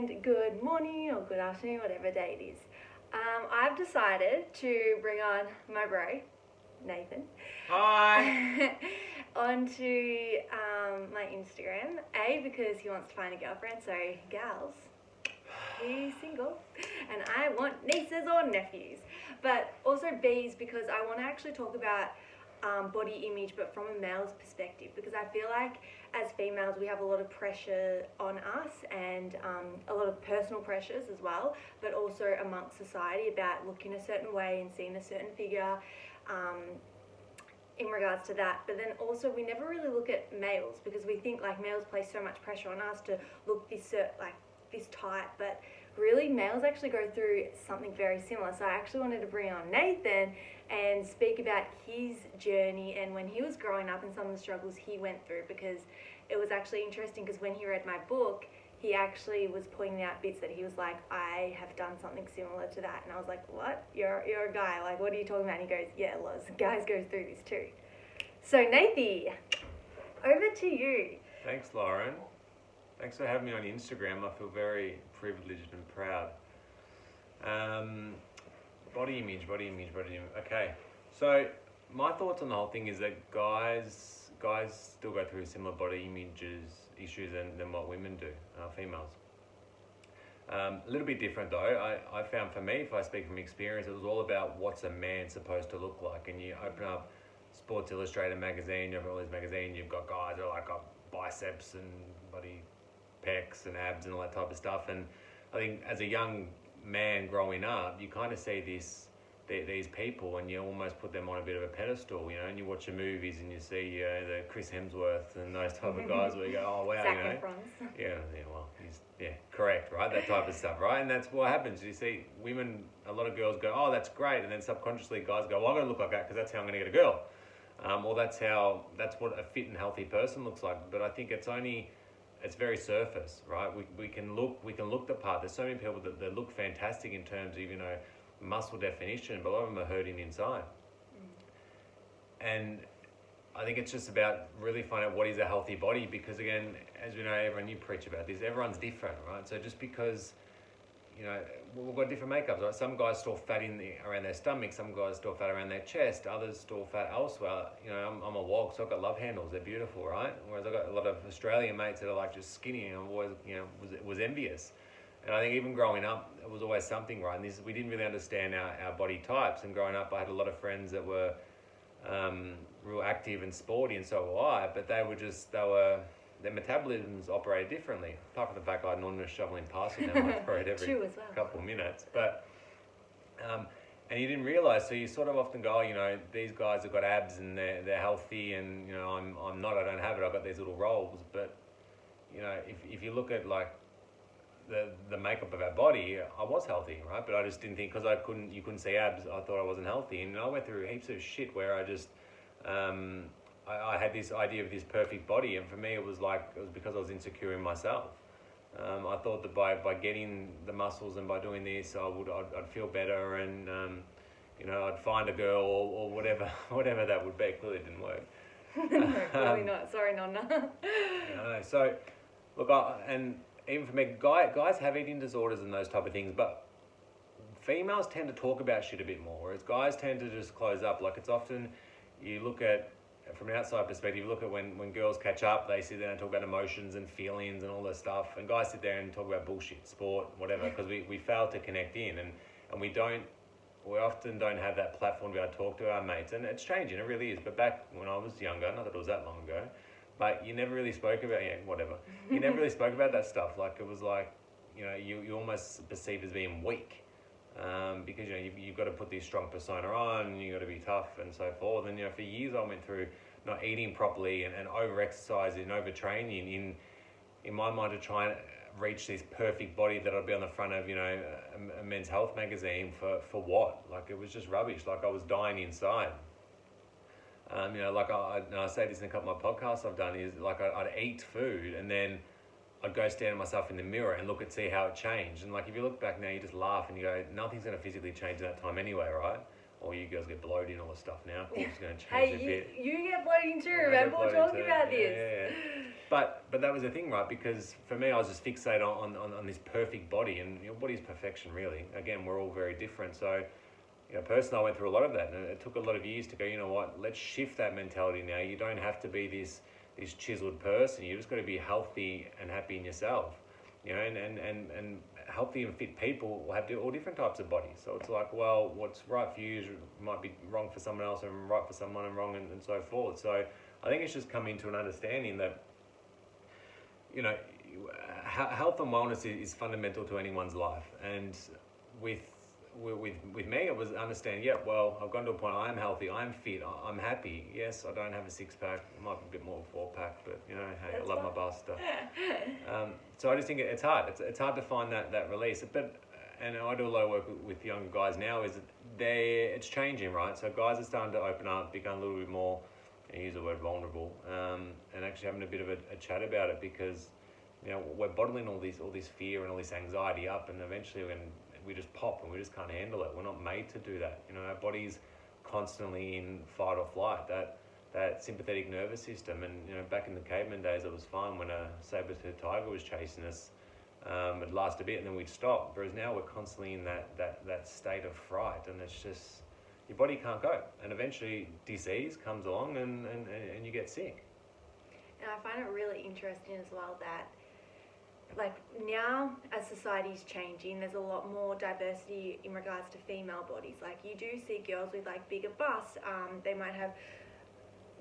and good morning or good afternoon, whatever day it is. I've decided to bring on my bro, Nathan, Hi. onto my Instagram. A, because he wants to find a girlfriend, so gals, he's single, and I want nieces or nephews. But also B is because I want to actually talk about body image, but from a male's perspective, because I feel like as females we have a lot of pressure on us and a lot of personal pressures as well, but also amongst society about looking a certain way and seeing a certain figure in regards to that. But then also we never really look at males because we think like males place so much pressure on us to look this type, but really males actually go through something very similar. So I actually wanted to bring on Nathan and speak about his journey and when he was growing up and some of the struggles he went through, because it was actually interesting because when he read my book, he actually was pointing out bits that he was like, I have done something similar to that. And I was like, what? You're a guy, like what are you talking about? And he goes, yeah, lots of guys go through this too. So Nathan, over to you. Thanks, Lauren. Thanks for having me on Instagram. I feel very privileged and proud. Body image. Okay, so my thoughts on the whole thing is that guys still go through similar body issues than what women do, females. A little bit different though. I found for me, if I speak from experience, it was all about what's a man supposed to look like. And you open up Sports Illustrated magazine, you have all these magazines, you've got guys that are like got biceps and bloody pecs and abs and all that type of stuff. And I think as a young man growing up, you kind of see these people and you almost put them on a bit of a pedestal, and you watch the movies and you see the Chris Hemsworth and those type of guys where you go, oh wow, Zac yeah, correct, right? That type of stuff, right? And that's what happens. You see women, a lot of girls go, oh, that's great, and then subconsciously guys go, well, I'm going to look like that because that's how I'm going to get a girl, or that's what a fit and healthy person looks like. But I think it's very surface, right? We can look the part. There's so many people that look fantastic in terms of muscle definition, but a lot of them are hurting inside. And I think it's just about really finding out what is a healthy body, because again, as we know, everyone, you preach about this, everyone's different, right? So just because we've got different makeups, right? Some guys store fat around their stomach, some guys store fat around their chest, others store fat elsewhere. I'm a wog, so I've got love handles, they're beautiful, right? Whereas I've got a lot of Australian mates that are like just skinny, and I've always was envious. And I think even growing up, it was always something, right? And we didn't really understand our body types. And growing up, I had a lot of friends that were real active and sporty, and so were I. But their metabolisms operated differently. Apart from the fact I had an ordinary shoveling past them my throat every couple of minutes. But and you didn't realise, so you sort of often go, these guys have got abs and they're healthy, and I'm not. I don't have it. I've got these little rolls. But if you look at like the makeup of our body, I was healthy, right? But I just didn't think, because you couldn't see abs, I thought I wasn't healthy. And I went through heaps of shit where I just I had this idea of this perfect body, and for me it was because I was insecure in myself. I thought that by getting the muscles and by doing this, I'd feel better, and I'd find a girl or whatever that would be. Clearly it didn't work. No, clearly not. Sorry, Nonna. So look, and even for me, guys have eating disorders and those type of things, but females tend to talk about shit a bit more, whereas guys tend to just close up. Like, it's often, you look at, from an outside perspective, you look at when girls catch up, they sit there and talk about emotions and feelings and all this stuff, and guys sit there and talk about bullshit, sport, whatever, because we fail to connect in, and we often don't have that platform to be able to talk to our mates. And it's changing, it really is. But back when I was younger, not that it was that long ago, but you never really spoke about, you never really spoke about that stuff. Like, it was like, you almost perceived as being weak, because you've got to put this strong persona on, and you've got to be tough and so forth. And for years I went through not eating properly and over exercising and overtraining in my mind to try and reach this perfect body that I'd be on the front of a men's health magazine for what? Like, it was just rubbish. Like, I was dying inside. I say this in a couple of my podcasts I've done, is like I'd eat food and then I'd go stand myself in the mirror and look and see how it changed. And like, if you look back now, you just laugh and you go, nothing's going to physically change in that time anyway, right? or you girls get bloated and all this stuff now. It's going to change Hey, a bit. you get bloating too, Yeah, I remember? get We're bloated talking too. about Yeah, this. yeah. But that was the thing, right? Because for me, I was just fixated on this perfect body, and what is perfection really? Again, we're all very different. So, personally, I went through a lot of that, and it took a lot of years to go. You know what? Let's shift that mentality now. You don't have to be this chiseled person. You just got to be healthy and happy in yourself. And healthy and fit people will have all different types of bodies. So it's like, well, what's right for you might be wrong for someone else, and right for someone and wrong, and so forth. So I think it's just coming to an understanding that, health and wellness is fundamental to anyone's life. And with me, it was understanding, I've gone to a point, I'm healthy, I'm fit, I'm happy. Yes, I don't have a six-pack, I might be a bit more of a four-pack, but, hey, I love my Buster. So I just think it's hard. It's hard to find that release. And I do a lot of work with younger guys now, it's changing, right? So guys are starting to open up, become a little bit more, I use the word vulnerable, and actually having a bit of a chat about it, because we're bottling all this fear and all this anxiety up, and eventually we just pop and we just can't handle it. We're not made to do that. Our body's constantly in fight or flight. That sympathetic nervous system, and back in the caveman days, it was fine when a saber-toothed tiger was chasing us. It'd last a bit and then we'd stop. Whereas now we're constantly in that state of fright, and it's just, your body can't go, and eventually disease comes along and you get sick. And I find it really interesting as well that, like, now as society's changing, there's a lot more diversity in regards to female bodies. Like, you do see girls with like bigger busts. They might have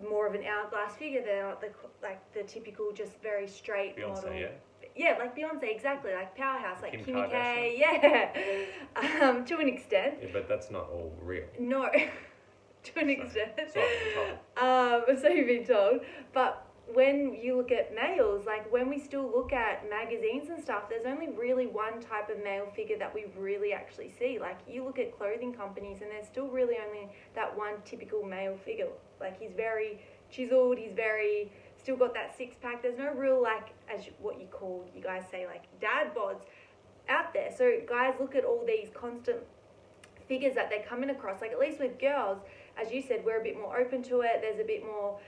more of an hourglass figure. They're not the typical just very straight Beyonce, model. yeah. Yeah, like Beyonce, exactly, like powerhouse, like Kim Kimmy K, Kardashian. yeah, to an extent. Yeah, but that's not all real. No, to an extent. So I've been told. So you've been told. But when you look at males, like when we still look at magazines and stuff, there's only really one type of male figure that we really actually see. Like, you look at clothing companies and there's still really only that one typical male figure. Like, he's very chiseled, still got that six-pack. There's no real, like, you guys say, like, dad bods out there. So guys look at all these constant figures that they're coming across. Like, at least with girls, as you said, we're a bit more open to it. There's a bit more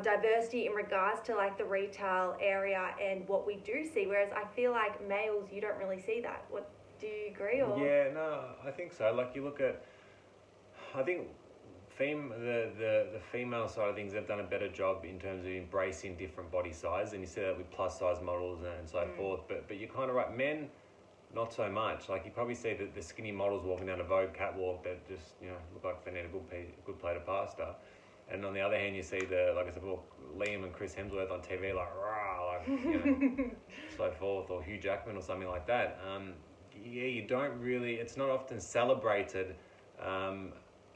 diversity in regards to like the retail area and what we do see. Whereas I feel like males, you don't really see that. What, do you agree? Or? Yeah, no, I think so. Like, you look at, I think the female side of things have done a better job in terms of embracing different body size, and you see that with plus size models and so forth. But you're kind of right. Men, not so much. Like, you probably see the skinny models walking down a Vogue catwalk that just look like they need a good plate of pasta. And on the other hand, you see Liam and Chris Hemsworth on TV, like rah, so forth, or Hugh Jackman or something like that. You don't really. It's not often celebrated.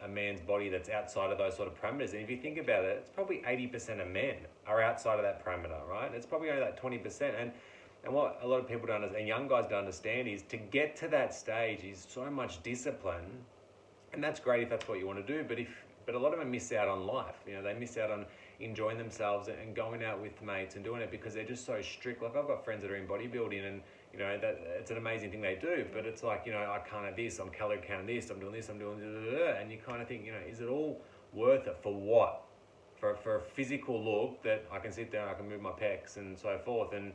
A man's body that's outside of those sort of parameters. And if you think about it, it's probably 80% of men are outside of that parameter, right? It's probably only that 20%. And what a lot of people don't understand, and young guys don't understand, is to get to that stage is so much discipline, and that's great if that's what you want to do. But a lot of them miss out on life. They miss out on enjoying themselves and going out with mates and doing it because they're just so strict. Like, I've got friends that are in bodybuilding, and that it's an amazing thing they do, but it's like, I can't have this, I'm calorie counting this, I'm doing this, I'm doing this, and you kind of think, is it all worth it for what? For a physical look that I can sit there and I can move my pecs and so forth. And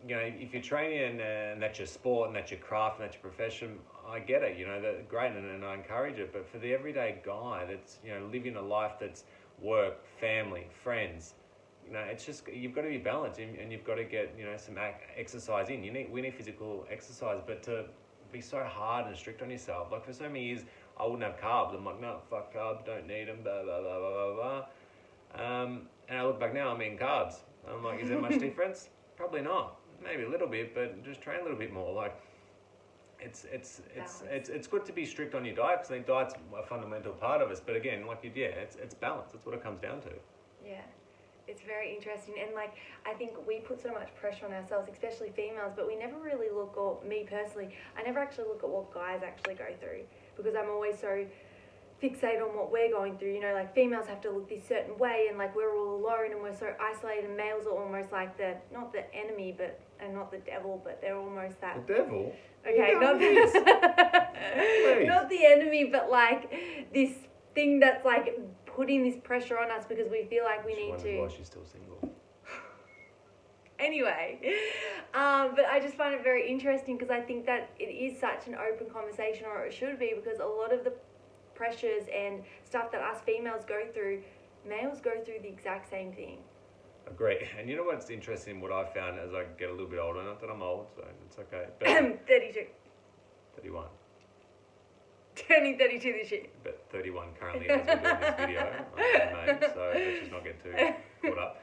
if you're training and that's your sport and that's your craft and that's your profession, I get it, that's great, and I encourage it. But for the everyday guy that's, living a life that's work, family, friends, it's just, you've got to be balanced, and you've got to get, some exercise in. We need physical exercise, but to be so hard and strict on yourself, like for so many years, I wouldn't have carbs. I'm like, no, fuck carbs, don't need them, blah, blah, blah, blah, blah, blah. And I look back now, I'm eating carbs. I'm like, is there much difference? Probably not. Maybe a little bit, but just train a little bit more. Like, it's good to be strict on your diet, because I think diet's a fundamental part of us. But again, it's balance. That's what it comes down to. Yeah. It's very interesting, and like, I think we put so much pressure on ourselves, especially females, but we never really look, or me personally, I never actually look at what guys actually go through, because I'm always so fixated on what we're going through. Like, females have to look this certain way, and like, we're all alone and we're so isolated, and males are almost like not the enemy, but and not the devil, but they're almost that. The devil? Okay, No, not please. not the enemy, but like this thing that's like putting this pressure on us because we feel like we She need wonders to. why she's still single. Anyway, but I just find it very interesting because I think that it is such an open conversation, or it should be, because a lot of the pressures and stuff that us females go through, males go through the exact same thing. Agree. And you know what's interesting, what I found as I get a little bit older, not that I'm old, so it's okay. But 32. 31. Turning 32 this year. But 31 currently as we're doing this video. I'm in May, so let's just not get too caught up.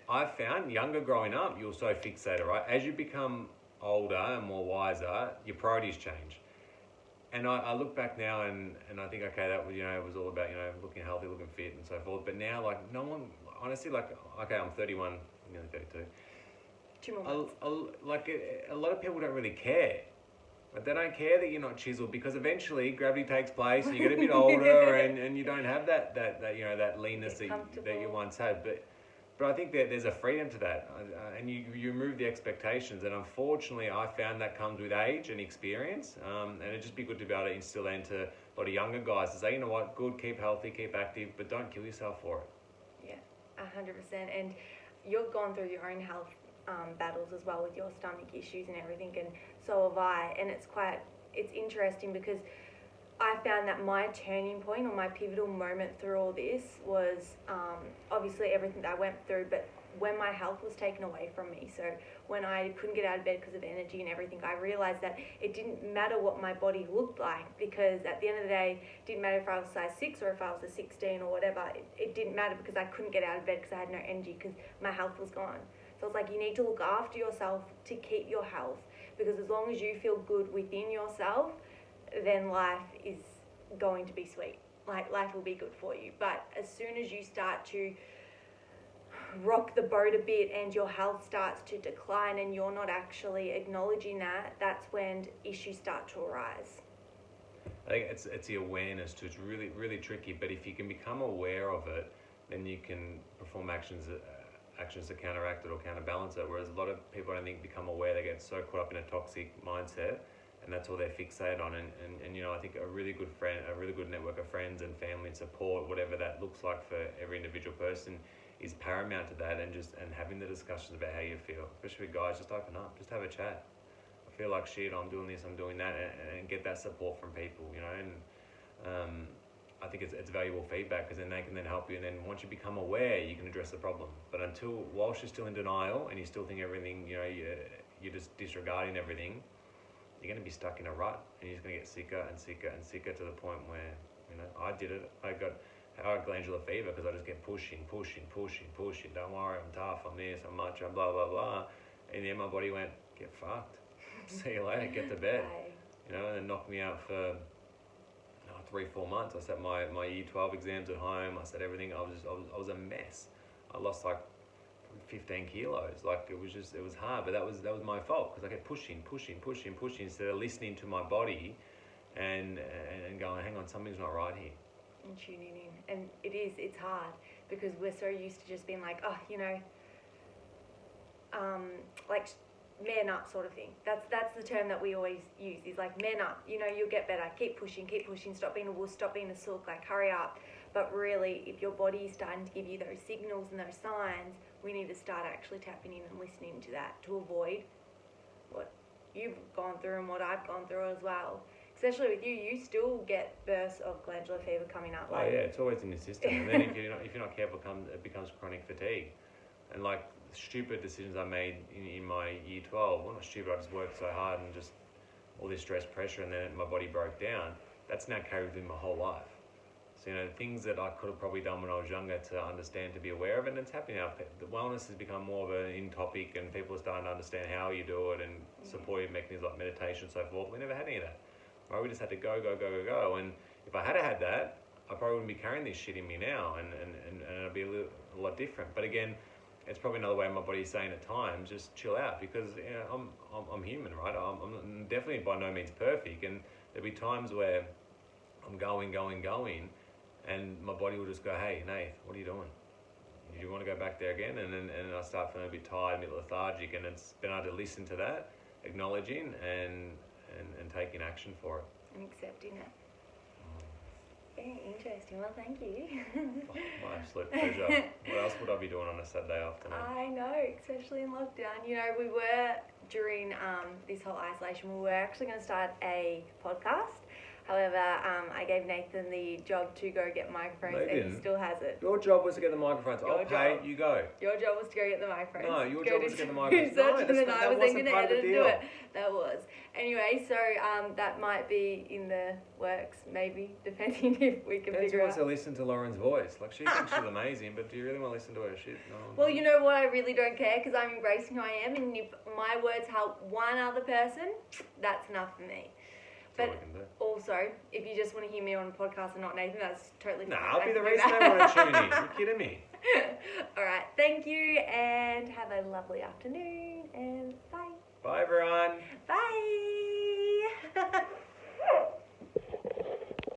I've found younger growing up, you're so fixated, right? As you become older and more wiser, your priorities change. And I look back now and I think, okay, that was, it was all about, looking healthy, looking fit and so forth. But now, like, no one, honestly, like, okay, I'm 31, nearly 32. 2 more months. A lot of people don't really care. Like, they don't care that you're not chiseled, because eventually gravity takes place and you get a bit older and you don't have that leanness that you once had. But I think that there's a freedom to that, and you remove the expectations. And unfortunately, I found that comes with age and experience. And it'd just be good to be able to instill that into a lot of younger guys to say, you know what, good, keep healthy, keep active, but don't kill yourself for it. Yeah, 100%. And you've gone through your own health battles as well with your stomach issues and everything, and so have I. And it's interesting because I found that my turning point, or my pivotal moment through all this, was obviously everything that I went through, but when my health was taken away from me. So when I couldn't get out of bed because of energy and everything, I realized that it didn't matter what my body looked like, because at the end of the day, it didn't matter if I was size 6 or if I was a 16 or whatever. It didn't matter, because I couldn't get out of bed because I had no energy, because my health was gone. So it's like, you need to look after yourself to keep your health, because as long as you feel good within yourself, then life is going to be sweet. Like, life will be good for you. But as soon as you start to rock the boat a bit and your health starts to decline and you're not actually acknowledging that, that's when issues start to arise. I think it's the awareness too. It's really, really tricky. But if you can become aware of it, then you can perform actions to counteract it or counterbalance it. Whereas a lot of people, I don't think, become aware. They get so caught up in a toxic mindset, and that's all they're fixated on. And I think a really good friend, a really good network of friends and family and support, whatever that looks like for every individual person, is paramount to that. And having the discussions about how you feel, especially with guys, just open up, just have a chat. I feel like shit, I'm doing this, I'm doing that, and get that support from people, and I think it's valuable feedback, because then they can then help you, and then once you become aware, you can address the problem. But whilst you're still in denial and you still think everything, you're just disregarding everything, you're going to be stuck in a rut, and you're just going to get sicker and sicker and sicker, to the point where, I did it. I got glandular fever because I just kept pushing. Don't worry, I'm tough, I'm this, I'm much, I'm blah, blah, blah. And then my body went, get fucked. See you later, get to bed. And then knocked me out for 3-4 months. I sat my year 12 exams at home. I sat everything. I was a mess. I lost like 15 kilos. Like, it was hard, but that was my fault, because I kept pushing instead of listening to my body and going, hang on, something's not right here. And tuning in. And it's hard, because we're so used to just being like, like, man up sort of thing. That's the term that we always use, is like, man up, you'll get better, keep pushing, stop being a wuss, stop being a sook, like, hurry up. But really, if your body is starting to give you those signals and those signs, we need to start actually tapping in and listening to that, to avoid what you've gone through and what I've gone through as well. Especially with you still get bursts of glandular fever coming up. Oh yeah, it's always in your system. And then if you're not careful, it becomes chronic fatigue. And like, stupid decisions I made in my year 12, well, not stupid, I just worked so hard and just all this stress, pressure, and then my body broke down. That's now carried with me my whole life. So, things that I could have probably done when I was younger to understand, to be aware of it, and it's happening now. The wellness has become more of an in topic, and people are starting to understand how you do it and supportive mechanisms like meditation and so forth. We never had any of that. Right? We just had to go. And if I had had that, I probably wouldn't be carrying this shit in me now, and it'd be a lot different. But again, it's probably another way my body's saying at times, just chill out, because I'm human, right? I'm definitely by no means perfect, and there'll be times where I'm going, and my body will just go, hey, Nath, what are you doing? do you want to go back there again? And I start feeling a bit tired, a bit lethargic, and it's been able to listen to that, acknowledging and taking action for it. And accepting it. Very interesting. Well, thank you. My absolute pleasure. What else would I be doing on a Saturday afternoon? I know, especially in lockdown. You know, we were, during this whole isolation, we were actually going to start a podcast. However, I gave Nathan the job to go get microphones, and he still has it. Your job was to get the microphones. I'll pay, you go. Your job was to go get the microphones. No, your job was to get the microphones. No, and I was then going to edit and do it. deal. That was. Anyway, so that might be in the works, maybe, depending if we can Nancy figure wants out. to listen to Lauren's voice. Like, she thinks she's amazing, but do you really want to listen to her shit? No. Well, you know what? I really don't care because I'm embracing who I am, and if my words help one other person, that's enough for me. That's But all we can do. also, if you just want to hear me on a podcast and not Nathan, that's totally fine. Nah, I'll I be the can do reason that. they want to tune in. You're kidding me. All right. Thank you, and have a lovely afternoon, and bye. Bye, everyone. Bye.